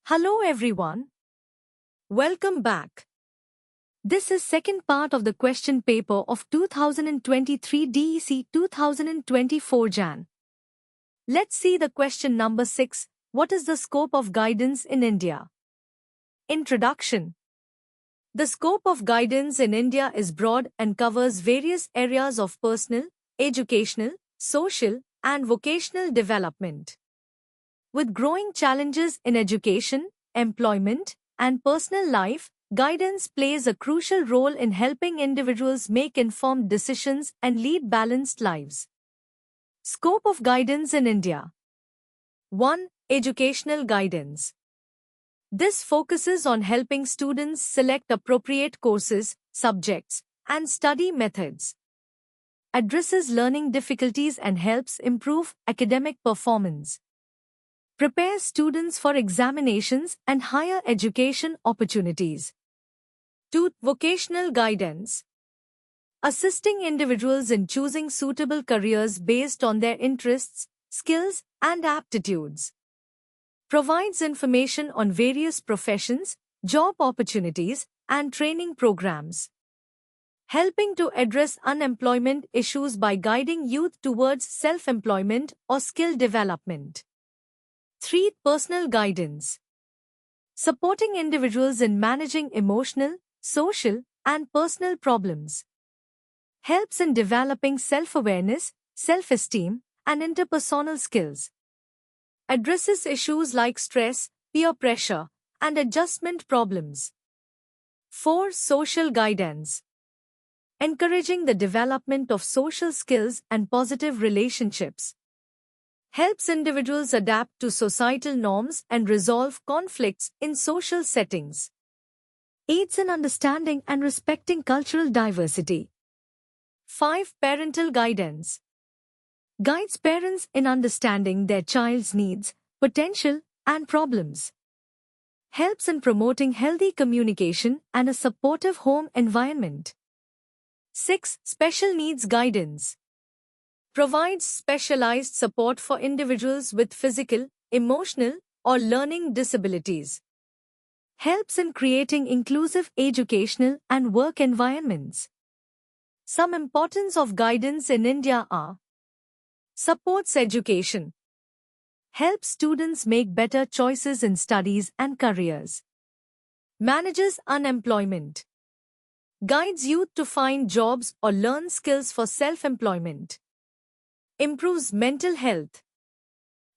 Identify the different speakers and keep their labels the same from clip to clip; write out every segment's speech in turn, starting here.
Speaker 1: Hello everyone. Welcome back. This is second part of the question paper of 2023 DEC 2024 Jan. Let's see the question number 6. What is the scope of guidance in India? Introduction. The scope of guidance in India is broad and covers various areas of personal, educational, social, and vocational development. With growing challenges in education, employment, and personal life, guidance plays a crucial role in helping individuals make informed decisions and lead balanced lives. Scope of guidance in India. 1. Educational guidance. This focuses on helping students select appropriate courses, subjects, and study methods. Addresses learning difficulties and helps improve academic performance. Prepares students for examinations and higher education opportunities. 2. Vocational guidance. Assisting individuals in choosing suitable careers based on their interests, skills, and aptitudes. Provides information on various professions, job opportunities, and training programs. Helping to address unemployment issues by guiding youth towards self-employment or skill development. 3. Personal guidance. Supporting individuals in managing emotional, social, and personal problems. Helps in developing self-awareness, self-esteem, and interpersonal skills. Addresses issues like stress, peer pressure, and adjustment problems. 4. Social guidance. Encouraging the development of social skills and positive relationships. Helps individuals adapt to societal norms and resolve conflicts in social settings. Aids in understanding and respecting cultural diversity. 5. Parental guidance. Guides parents in understanding their child's needs, potential, and problems. Helps in promoting healthy communication and a supportive home environment. 6. Special needs guidance. Provides specialized support for individuals with physical, emotional, or learning disabilities. Helps in creating inclusive educational and work environments. Some importance of guidance in India are: supports education. Helps students make better choices in studies and careers. Manages unemployment. Guides youth to find jobs or learn skills for self-employment. Improves mental health.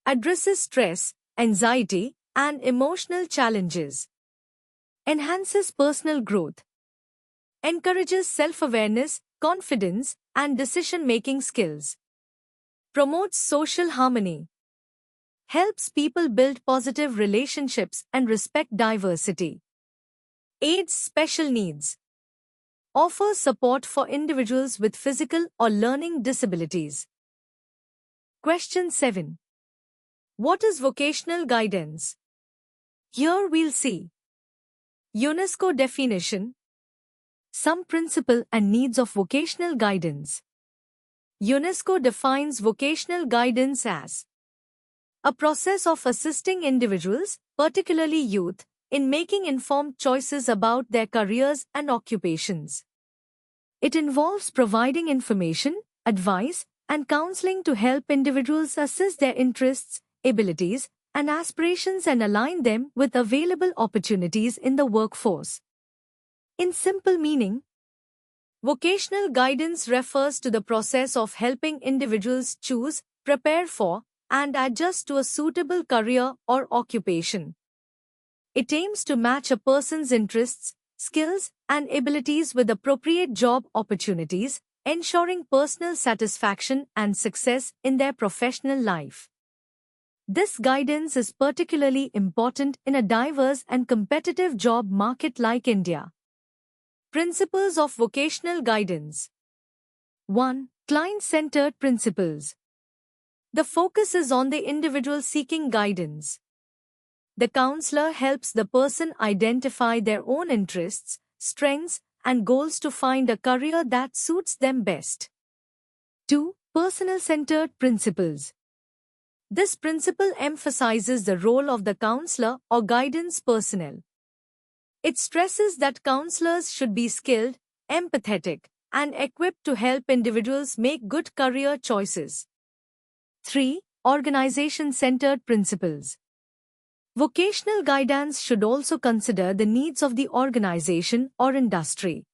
Speaker 1: Addresses stress, anxiety, and emotional challenges. Enhances personal growth. Encourages self-awareness, confidence, and decision-making skills. Promotes social harmony. Helps people build positive relationships and respect diversity. Aids special needs. Offers support for individuals with physical or learning disabilities. Question 7. What is vocational guidance? Here we'll see UNESCO definition, some principle and needs of vocational guidance. UNESCO defines vocational guidance as a process of assisting individuals, particularly youth, in making informed choices about their careers and occupations. It involves providing information, advice, and counseling to help individuals assess their interests, abilities, and aspirations and align them with available opportunities in the workforce. In simple meaning, vocational guidance refers to the process of helping individuals choose, prepare for, and adjust to a suitable career or occupation. It aims to match a person's interests, skills, and abilities with appropriate job opportunities, ensuring personal satisfaction and success in their professional life. This guidance is particularly important in a diverse and competitive job market like India. Principles of vocational guidance. 1. Client-centered principles. The focus is on the individual seeking guidance. The counselor helps the person identify their own interests, strengths, and goals to find a career that suits them best. 2. Personal-centered principles. This principle emphasizes the role of the counselor or guidance personnel. It stresses that counselors should be skilled, empathetic, and equipped to help individuals make good career choices. 3. Organization-centered principles. Vocational guidance should also consider the needs of the organization or industry.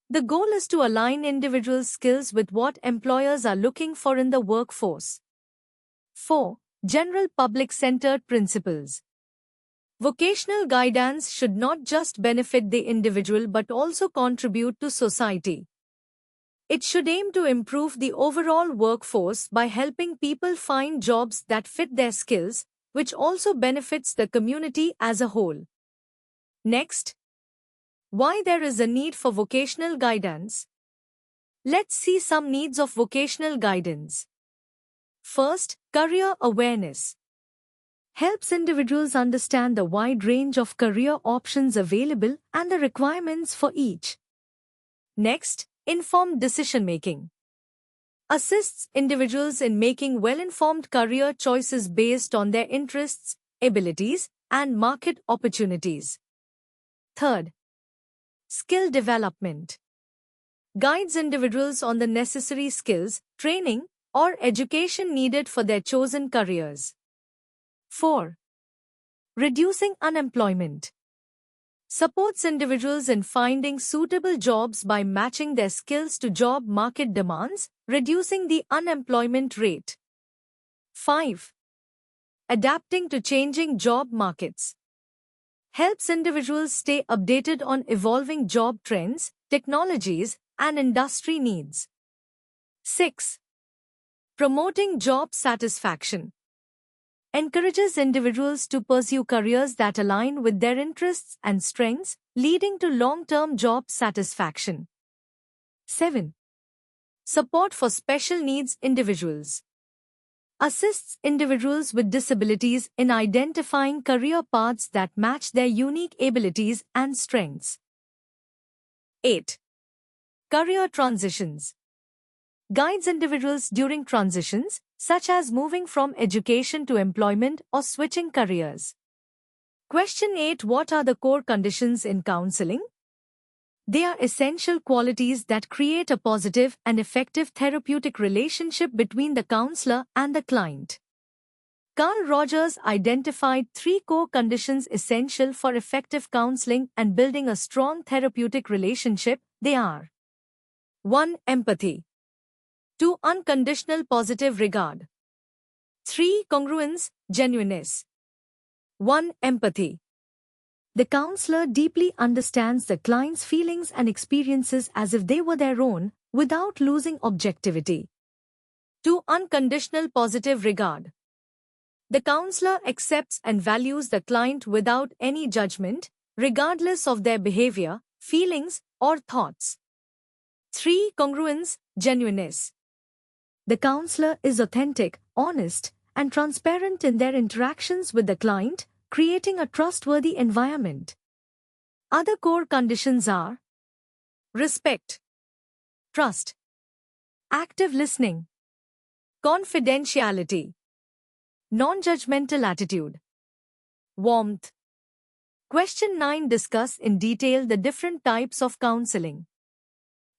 Speaker 1: The goal is to align individuals' skills with what employers are looking for in the workforce. 4. General public-centered principles. Vocational guidance should not just benefit the individual but also contribute to society. It should aim to improve the overall workforce by helping people find jobs that fit their skills, which also benefits the community as a whole. Next, why there is a need for vocational guidance? Let's see some needs of vocational guidance. First, career awareness. Helps individuals understand the wide range of career options available and the requirements for each. Next, informed decision-making. Assists individuals in making well-informed career choices based on their interests, abilities, and market opportunities. Third, skill development. Guides individuals on the necessary skills, training, or education needed for their chosen careers. 4. Reducing unemployment. Supports individuals in finding suitable jobs by matching their skills to job market demands, reducing the unemployment rate. 5. Adapting to changing job markets. Helps individuals stay updated on evolving job trends, technologies, and industry needs. 6. Promoting job satisfaction. Encourages individuals to pursue careers that align with their interests and strengths, leading to long-term job satisfaction. 7. Support for special needs individuals. Assists individuals with disabilities in identifying career paths that match their unique abilities and strengths. 8. Career transitions. Guides individuals during transitions, such as moving from education to employment or switching careers. Question 8. What are the core conditions in counseling? They are essential qualities that create a positive and effective therapeutic relationship between the counselor and the client. Carl Rogers identified 3 core conditions essential for effective counseling and building a strong therapeutic relationship. They are: 1. Empathy. 2. Unconditional positive regard. 3. Congruence, genuineness. 1. Empathy. The counselor deeply understands the client's feelings and experiences as if they were their own, without losing objectivity. 2. Unconditional positive regard. The counselor accepts and values the client without any judgment, regardless of their behavior, feelings, or thoughts. 3. Congruence, genuineness. The counselor is authentic, honest, and transparent in their interactions with the client, creating a trustworthy environment. Other core conditions are: respect, trust, active listening, confidentiality, non-judgmental attitude, warmth. Question 9. Discuss in detail the different types of counseling.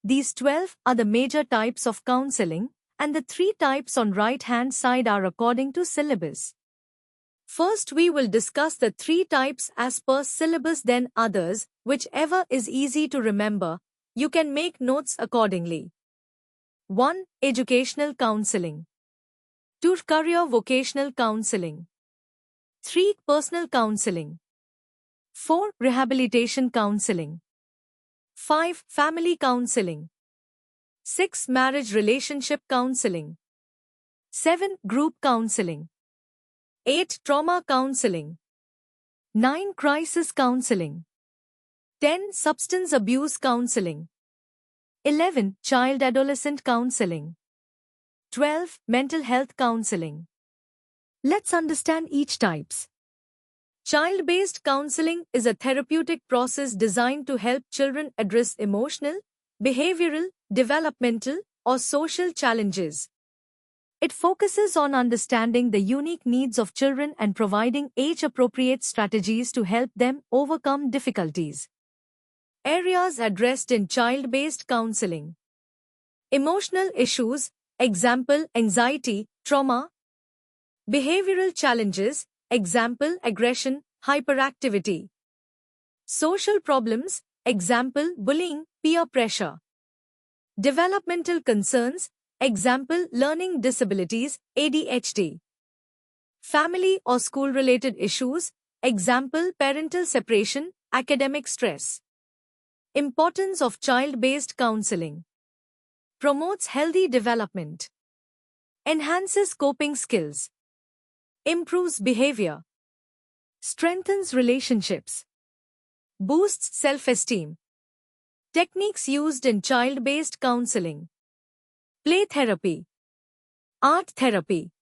Speaker 1: These 12 are the major types of counseling, and the 3 types on right-hand side are according to syllabus. First, we will discuss the 3 types as per syllabus, then others, whichever is easy to remember. You can make notes accordingly. 1. Educational counseling. 2. Career vocational counseling. 3. Personal counseling. 4. Rehabilitation counseling. 5. Family counseling. 6. Marriage relationship counseling. 7. Group counseling. 8. Trauma counseling. 9. Crisis counseling. 10. Substance abuse counseling. 11. Child-adolescent counseling. 12. Mental health counseling. Let's understand each types. Child-based counseling is a therapeutic process designed to help children address emotional, behavioral, developmental, or social challenges. It focuses on understanding the unique needs of children and providing age-appropriate strategies to help them overcome difficulties. Areas addressed in child-based counseling. Emotional issues, example anxiety, trauma. Behavioral challenges, example aggression, hyperactivity. Social problems, example bullying, peer pressure. Developmental concerns, example learning disabilities, ADHD. Family or school-related issues, example parental separation, academic stress. Importance of child-based counseling. Promotes healthy development. Enhances coping skills. Improves behavior. Strengthens relationships. Boosts self-esteem. Techniques used in child-based counseling. Play therapy. Art therapy.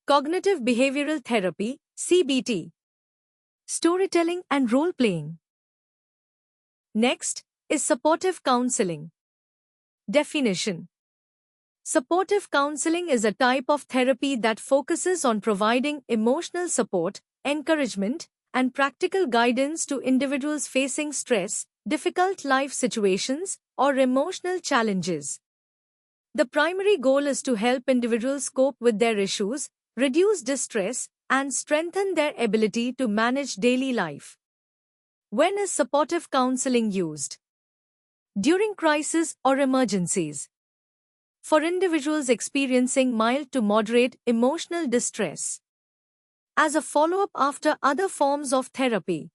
Speaker 1: Cognitive behavioral therapy, CBT. Storytelling and role-playing. Next is supportive counseling. Definition. Supportive counseling is a type of therapy that focuses on providing emotional support, encouragement, and practical guidance to individuals facing stress, difficult life situations, or emotional challenges. The primary goal is to help individuals cope with their issues, reduce distress, and strengthen their ability to manage daily life. When is supportive counseling used? During crises or emergencies. For individuals experiencing mild to moderate emotional distress. As a follow-up after other forms of therapy.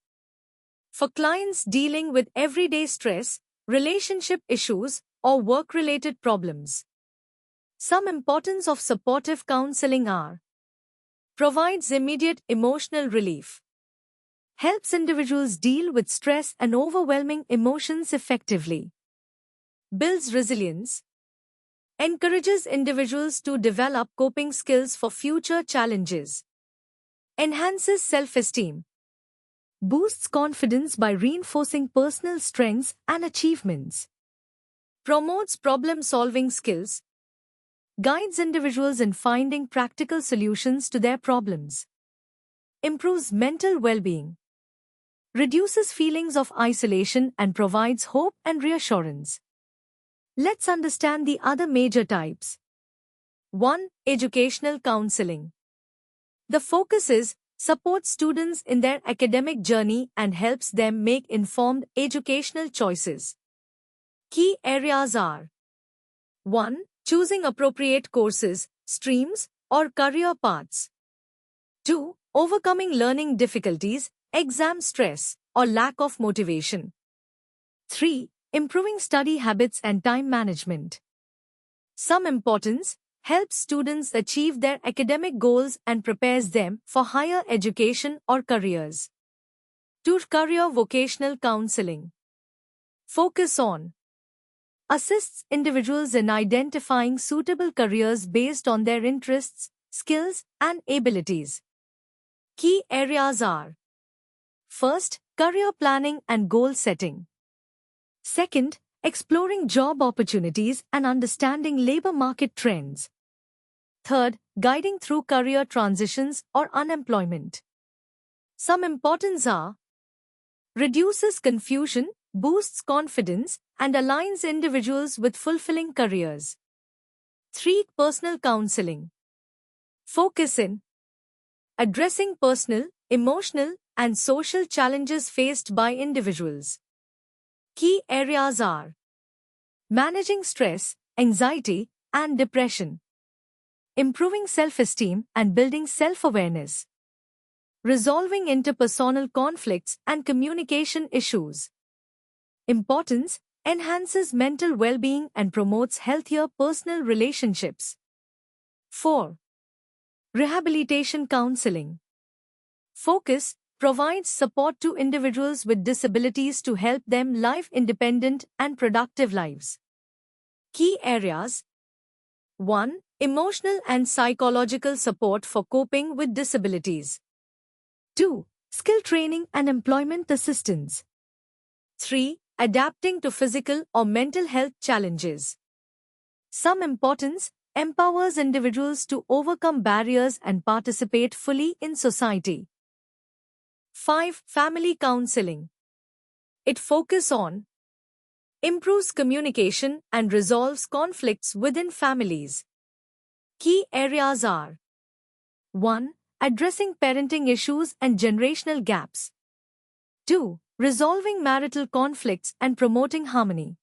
Speaker 1: For clients dealing with everyday stress, relationship issues, or work-related problems. Some importance of supportive counseling are: provides immediate emotional relief. Helps individuals deal with stress and overwhelming emotions effectively. Builds resilience. Encourages individuals to develop coping skills for future challenges. Enhances self-esteem. Boosts confidence by reinforcing personal strengths and achievements. Promotes problem-solving skills. Guides individuals in finding practical solutions to their problems. Improves mental well-being. Reduces feelings of isolation and provides hope and reassurance. Let's understand the other major types. 1. Educational counseling. The focus is supports students in their academic journey and helps them make informed educational choices. Key areas are: 1. Choosing appropriate courses, streams, or career paths. 2. Overcoming learning difficulties, exam stress, or lack of motivation. 3. Improving study habits and time management. Some importance: helps students achieve their academic goals and prepares them for higher education or careers. 2. Career vocational counseling. Focus on: assists individuals in identifying suitable careers based on their interests, skills, and abilities. Key areas are: first, career planning and goal setting. Second, exploring job opportunities and understanding labor market trends. Third, guiding through career transitions or unemployment. Some importance are: reduces confusion, boosts confidence, and aligns individuals with fulfilling careers. 3. Personal counseling. Focus in addressing personal, emotional, and social challenges faced by individuals. Key areas are: managing stress, anxiety, and depression. Improving self-esteem and building self-awareness. Resolving interpersonal conflicts and communication issues. Importance: enhances mental well-being and promotes healthier personal relationships. 4. Rehabilitation counseling. Focus: provides support to individuals with disabilities to help them live independent and productive lives. Key areas: 1. Emotional and psychological support for coping with disabilities. 2. Skill training and employment assistance. 3. Adapting to physical or mental health challenges. Some importance: empowers individuals to overcome barriers and participate fully in society. 5. Family counseling. It focuses on improves communication and resolves conflicts within families. Key areas are 1. Addressing parenting issues and generational gaps. 2. Resolving marital conflicts and promoting harmony.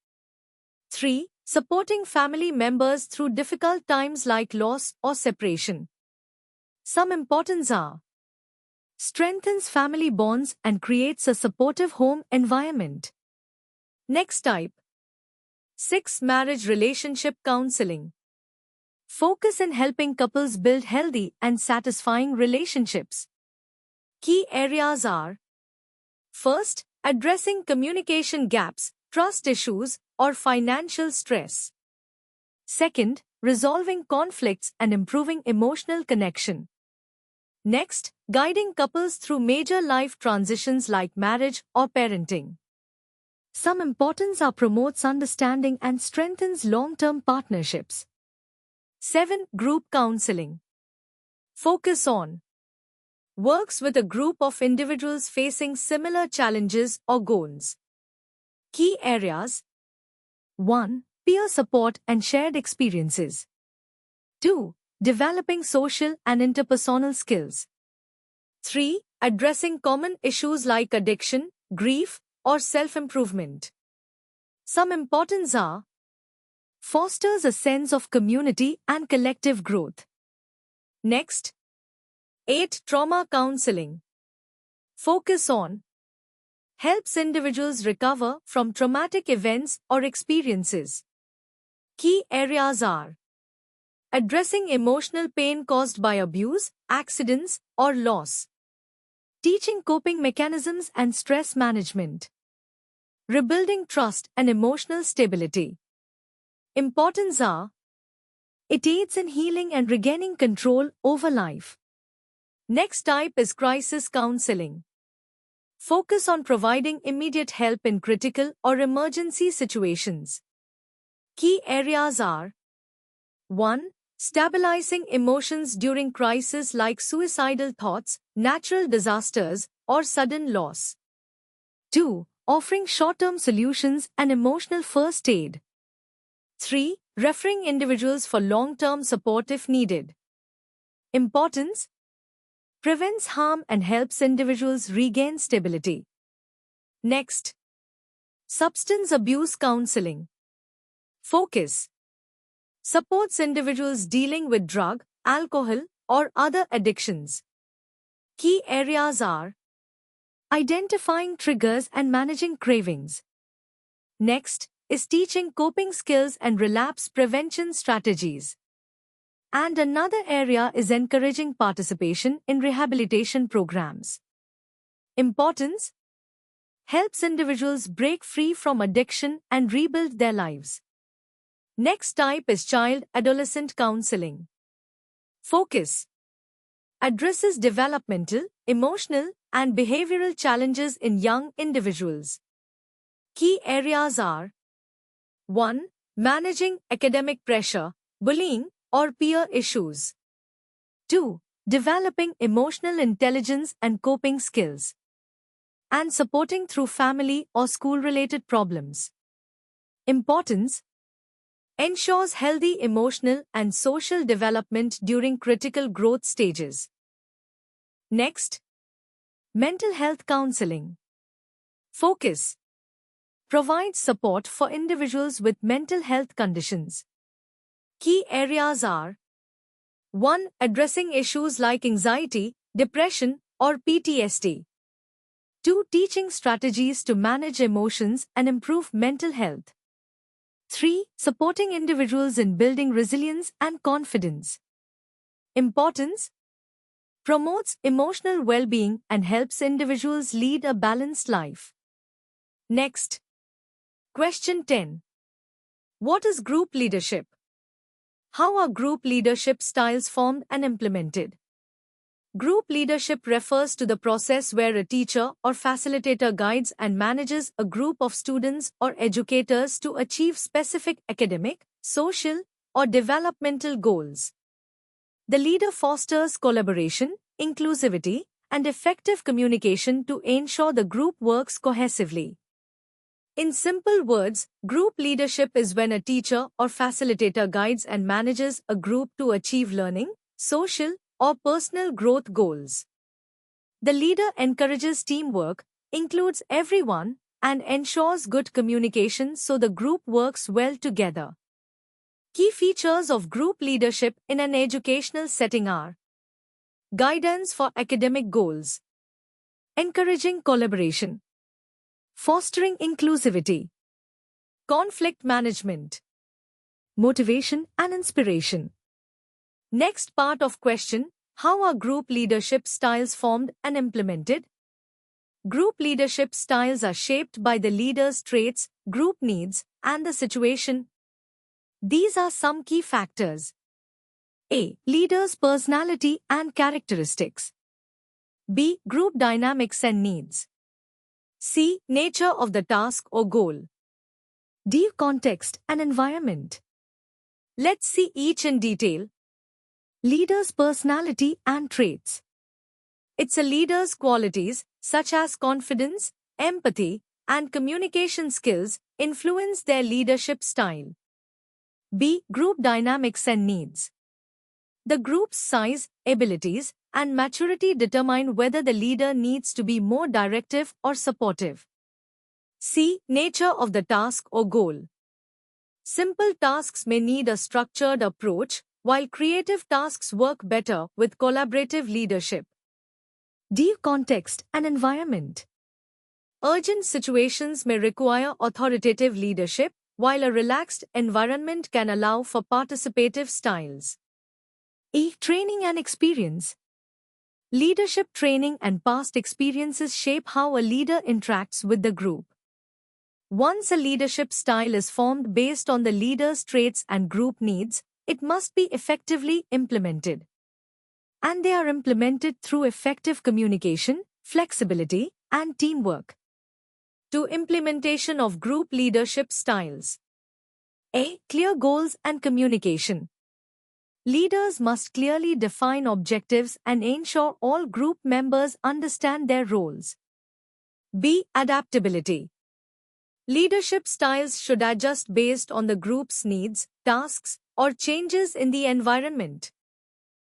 Speaker 1: 3. Supporting family members through difficult times like loss or separation. Some importance are strengthens family bonds and creates a supportive home environment. Next type. 6. Marriage relationship counseling. Focus in helping couples build healthy and satisfying relationships. Key areas are first, addressing communication gaps, trust issues, or financial stress. Second, resolving conflicts and improving emotional connection. Next, guiding couples through major life transitions like marriage or parenting. Some importance are promotes understanding and strengthens long-term partnerships. 7. Group counseling. Focus on works with a group of individuals facing similar challenges or goals. Key areas 1. Peer support and shared experiences. 2. Developing social and interpersonal skills. 3. Addressing common issues like addiction, grief, or self-improvement. Some importance are fosters a sense of community and collective growth. Next. 8. Trauma counseling. Focus on helps individuals recover from traumatic events or experiences. Key areas are addressing emotional pain caused by abuse, accidents, or loss. Teaching coping mechanisms and stress management. Rebuilding trust and emotional stability. Importance are it aids in healing and regaining control over life. Next type is crisis counseling. Focus on providing immediate help in critical or emergency situations. Key areas are 1. Stabilizing emotions during crises like suicidal thoughts, natural disasters, or sudden loss. 2. Offering short-term solutions and emotional first aid. 3. Referring individuals for long-term support if needed. Importance: prevents harm and helps individuals regain stability. Next. Substance abuse counseling. Focus: supports individuals dealing with drug, alcohol, or other addictions. Key areas are identifying triggers and managing cravings. Next is teaching coping skills and relapse prevention strategies. And another area is encouraging participation in rehabilitation programs. Importance: helps individuals break free from addiction and rebuild their lives. Next type is child-adolescent counseling. Focus: addresses developmental, emotional, and behavioral challenges in young individuals. Key areas are 1. Managing academic pressure, bullying, or peer issues. 2. Developing emotional intelligence and coping skills. And supporting through family or school-related problems. Importance: ensures healthy emotional and social development during critical growth stages. Next. Mental health counseling. Focus: provides support for individuals with mental health conditions. Key areas are 1. Addressing issues like anxiety, depression, or PTSD. 2. Teaching strategies to manage emotions and improve mental health. 3. Supporting individuals in building resilience and confidence. Importance: promotes emotional well-being and helps individuals lead a balanced life. Next. Question 10. What is group leadership? How are group leadership styles formed and implemented? Group leadership refers to the process where a teacher or facilitator guides and manages a group of students or educators to achieve specific academic, social, or developmental goals. The leader fosters collaboration, inclusivity, and effective communication to ensure the group works cohesively. In simple words, group leadership is when a teacher or facilitator guides and manages a group to achieve learning, social, or personal growth goals. The leader encourages teamwork, includes everyone, and ensures good communication so the group works well together. Key features of group leadership in an educational setting are: guidance for academic goals, encouraging collaboration, fostering inclusivity, conflict management, motivation and inspiration. Next part of question: how are group leadership styles formed and implemented? Group leadership styles are shaped by the leader's traits, group needs, and the situation. These are some key factors. A. Leader's personality and characteristics. B. Group dynamics and needs. C. Nature of the task or goal. D. Context and environment. Let's see each in detail. Leader's personality and traits. It's a leader's qualities, such as confidence, empathy, and communication skills, influence their leadership style. B. Group dynamics and needs. The group's size, abilities, and maturity determine whether the leader needs to be more directive or supportive. C. Nature of the task or goal. Simple tasks may need a structured approach, while creative tasks work better with collaborative leadership. D. Context and environment. Urgent situations may require authoritative leadership, while a relaxed environment can allow for participative styles. E. Training and experience. Leadership training and past experiences shape how a leader interacts with the group. Once a leadership style is formed based on the leader's traits and group needs, it must be effectively implemented. And they are implemented through effective communication, flexibility, and teamwork. To implementation of group leadership styles. A. Clear goals and communication. Leaders must clearly define objectives and ensure all group members understand their roles. B. Adaptability. Leadership styles should adjust based on the group's needs, tasks, or changes in the environment.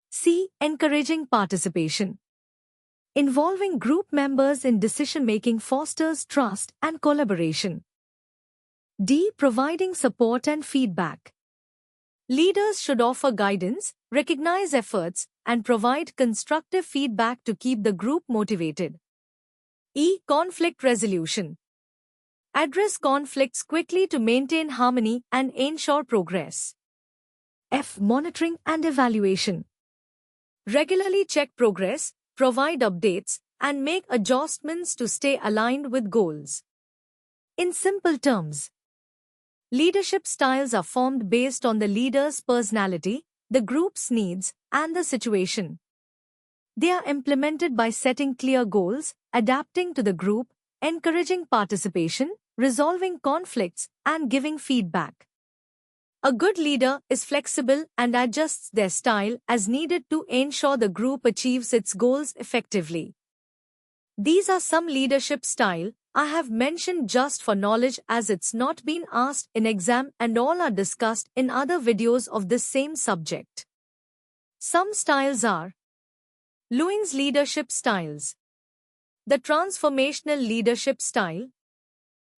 Speaker 1: C. Encouraging participation. Involving group members in decision-making fosters trust and collaboration. D. Providing support and feedback. Leaders should offer guidance, recognize efforts, and provide constructive feedback to keep the group motivated. E. Conflict resolution. Address conflicts quickly to maintain harmony and ensure progress. F. Monitoring and evaluation. Regularly check progress, provide updates, and make adjustments to stay aligned with goals. In simple terms, leadership styles are formed based on the leader's personality, the group's needs, and the situation. They are implemented by setting clear goals, adapting to the group, encouraging participation, resolving conflicts, and giving feedback. A good leader is flexible and adjusts their style as needed to ensure the group achieves its goals effectively. These are some leadership style I have mentioned just for knowledge, as it's not been asked in exam and all are discussed in other videos of this same subject. Some styles are: Lewin's leadership styles, the transformational leadership style,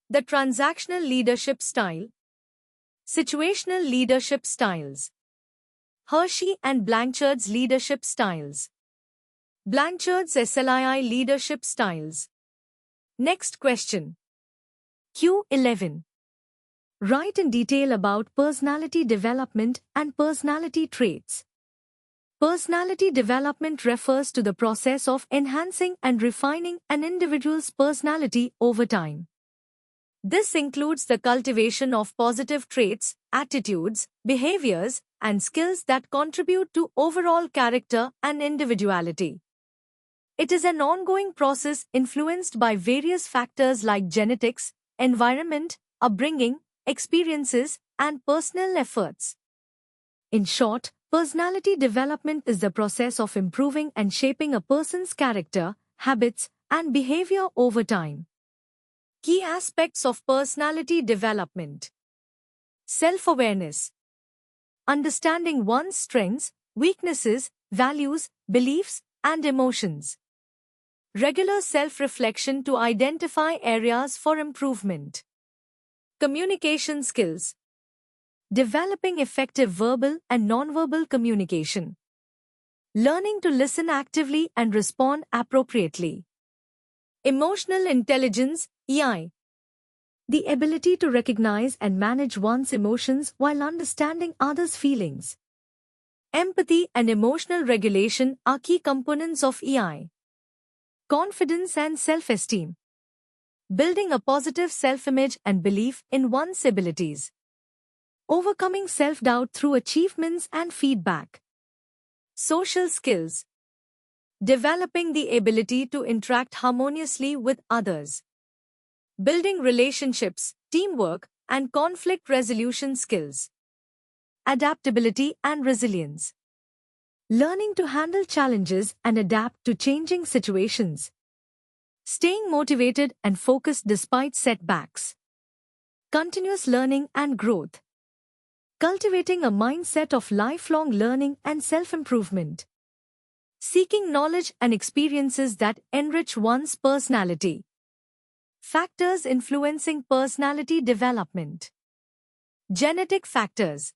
Speaker 1: the transactional leadership style, situational leadership styles. Hershey and Blanchard's leadership styles. Blanchard's SLII leadership styles. Next question. Q11. Write in detail about personality development and personality traits. Personality development refers to the process of enhancing and refining an individual's personality over time. This includes the cultivation of positive traits, attitudes, behaviors, and skills that contribute to overall character and individuality. It is an ongoing process influenced by various factors like genetics, environment, upbringing, experiences, and personal efforts. In short, personality development is the process of improving and shaping a person's character, habits, and behavior over time. Key aspects of personality development: self-awareness, understanding one's strengths, weaknesses, values, beliefs, and emotions. Regular self-reflection to identify areas for improvement. Communication skills, developing effective verbal and nonverbal communication. Learning to listen actively and respond appropriately. Emotional intelligence, EI. The ability to recognize and manage one's emotions while understanding others' feelings. Empathy and emotional regulation are key components of EI. Confidence and self-esteem. Building a positive self-image and belief in one's abilities. Overcoming self-doubt through achievements and feedback. Social skills. Developing the ability to interact harmoniously with others. Building relationships, teamwork, and conflict resolution skills. Adaptability and resilience. Learning to handle challenges and adapt to changing situations. Staying motivated and focused despite setbacks. Continuous learning and growth. Cultivating a mindset of lifelong learning and self-improvement. Seeking knowledge and experiences that enrich one's personality. Factors influencing personality development. Genetic factors.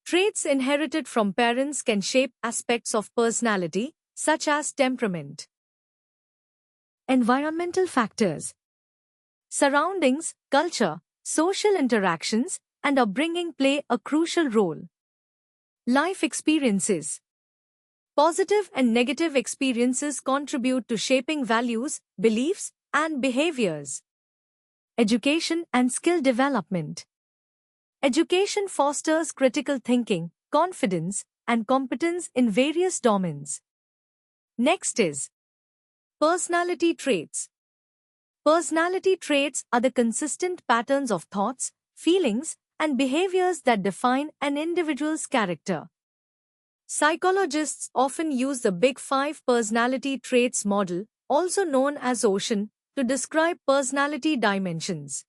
Speaker 1: Traits inherited from parents can shape aspects of personality, such as temperament. Environmental factors. Surroundings, culture, social interactions, and upbringing play a crucial role. Life experiences. Positive and negative experiences contribute to shaping values, beliefs, and behaviors. Education and skill development. Education fosters critical thinking, confidence, and competence in various domains. Next is personality traits. Personality traits are the consistent patterns of thoughts, feelings, and behaviors that define an individual's character. Psychologists often use the Big Five personality traits model, also known as OCEAN, to describe personality dimensions.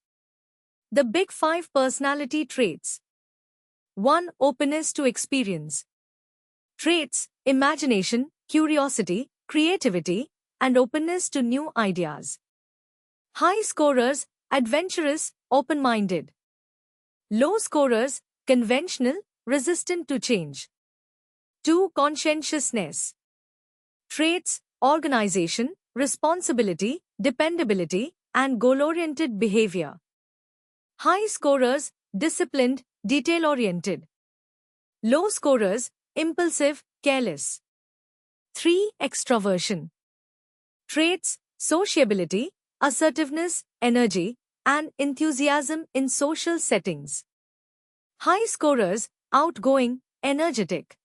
Speaker 1: The Big Five personality traits. 1. Openness to experience. Traits: imagination, curiosity, creativity, and openness to new ideas. High scorers: adventurous, open-minded. Low scorers: conventional, resistant to change. 2. Conscientiousness. Traits: organization, responsibility, dependability, and goal-oriented behavior. High scorers: disciplined, detail-oriented. Low scorers: impulsive, careless. 3. Extraversion. Traits: sociability, assertiveness, energy, and enthusiasm in social settings. High scorers: outgoing, energetic.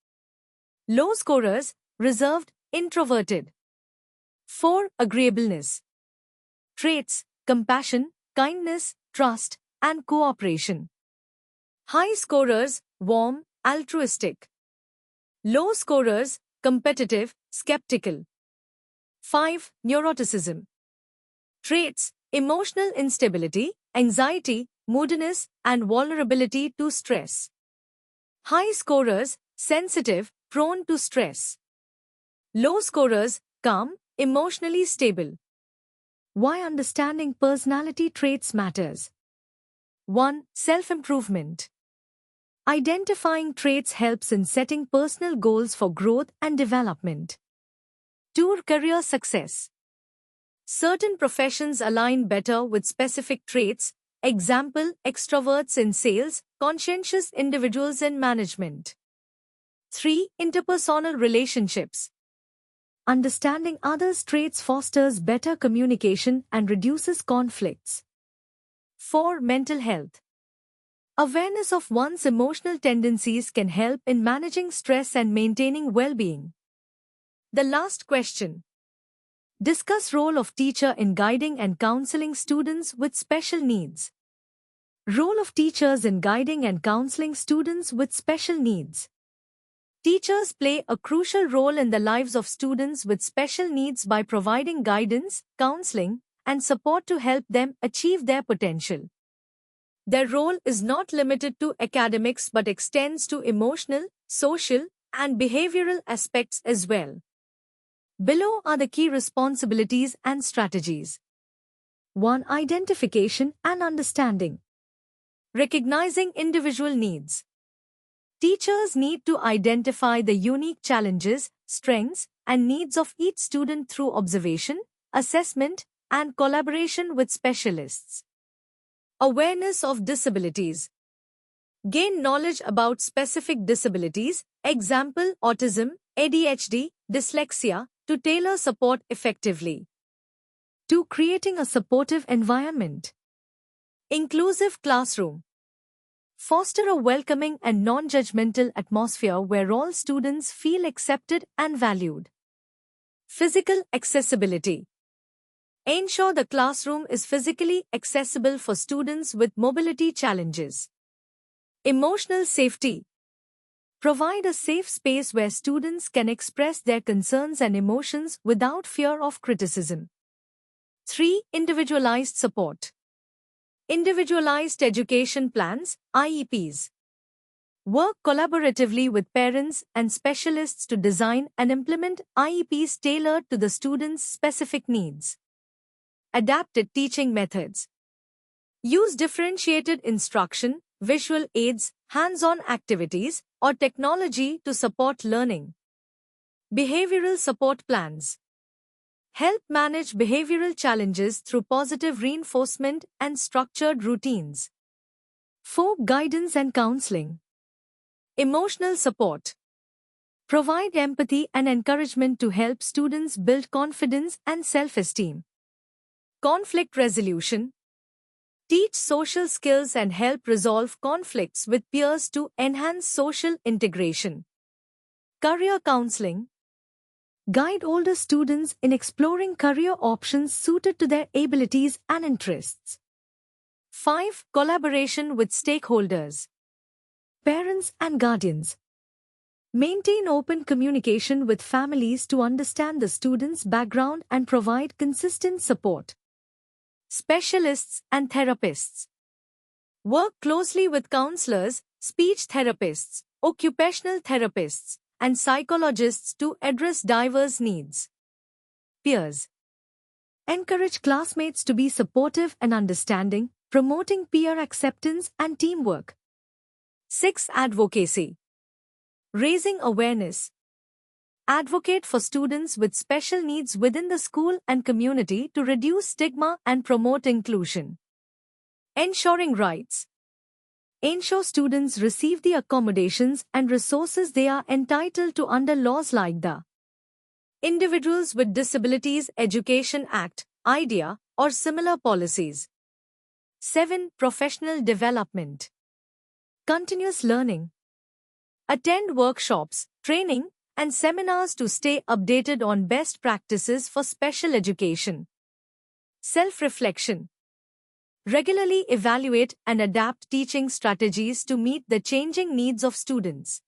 Speaker 1: Low scorers: reserved, introverted. 4. Agreeableness. Traits: compassion, kindness, trust, and cooperation. High scorers: warm, altruistic. Low scorers: competitive, skeptical. 5. Neuroticism. Traits: emotional instability, anxiety, moodiness, and vulnerability to stress. High scorers: sensitive, prone to stress. Low scorers: calm, emotionally stable. Why understanding personality traits matters. 1. Self-improvement. Identifying traits helps in setting personal goals for growth and development. 2. Career success. Certain professions align better with specific traits, example, extroverts in sales, conscientious individuals in management. 3. Interpersonal relationships. Understanding others' traits fosters better communication and reduces conflicts. 4. Mental health. Awareness of one's emotional tendencies can help in managing stress and maintaining well-being. The last question. Discuss role of teacher in guiding and counseling students with special needs. Role of teachers in guiding and counseling students with special needs. Teachers play a crucial role in the lives of students with special needs by providing guidance, counseling, and support to help them achieve their potential. Their role is not limited to academics but extends to emotional, social, and behavioral aspects as well. Below are the key responsibilities and strategies. 1. Identification and understanding. Recognizing individual needs. Teachers need to identify the unique challenges, strengths, and needs of each student through observation, assessment, and collaboration with specialists. Awareness of disabilities. Gain knowledge about specific disabilities, example autism, ADHD, dyslexia, to tailor support effectively. 2. Creating a supportive environment. Inclusive classroom. Foster a welcoming and non-judgmental atmosphere where all students feel accepted and valued. Physical accessibility. Ensure the classroom is physically accessible for students with mobility challenges. Emotional safety. Provide a safe space where students can express their concerns and emotions without fear of criticism. 3. Individualized support. Individualized education plans, IEPs. Work collaboratively with parents and specialists to design and implement IEPs tailored to the student's specific needs. Adapted teaching methods. Use differentiated instruction, visual aids, hands-on activities, or technology to support learning. Behavioral support plans. Help manage behavioral challenges through positive reinforcement and structured routines. 4. Guidance and counseling. Emotional support. Provide empathy and encouragement to help students build confidence and self-esteem. Conflict resolution. Teach social skills and help resolve conflicts with peers to enhance social integration. Career counseling. Guide older students in exploring career options suited to their abilities and interests. 5. Collaboration with stakeholders. Parents and guardians. Maintain open communication with families to understand the student's background and provide consistent support. Specialists and therapists. Work closely with counselors, speech therapists, occupational therapists, and psychologists to address diverse needs. Peers. Encourage classmates to be supportive and understanding, promoting peer acceptance and teamwork. 6. Advocacy. Raising awareness. Advocate for students with special needs within the school and community to reduce stigma and promote inclusion. Ensuring rights. Ensure students receive the accommodations and resources they are entitled to under laws like the Individuals with Disabilities Education Act, IDEA, or similar policies. 7. Professional development. Continuous learning. Attend workshops, training, and seminars to stay updated on best practices for special education. Self-reflection. Regularly evaluate and adapt teaching strategies to meet the changing needs of students.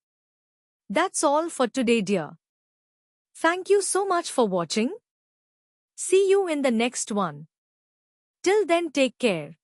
Speaker 1: That's all for today, dear. Thank you so much for watching. See you in the next one. Till then, take care.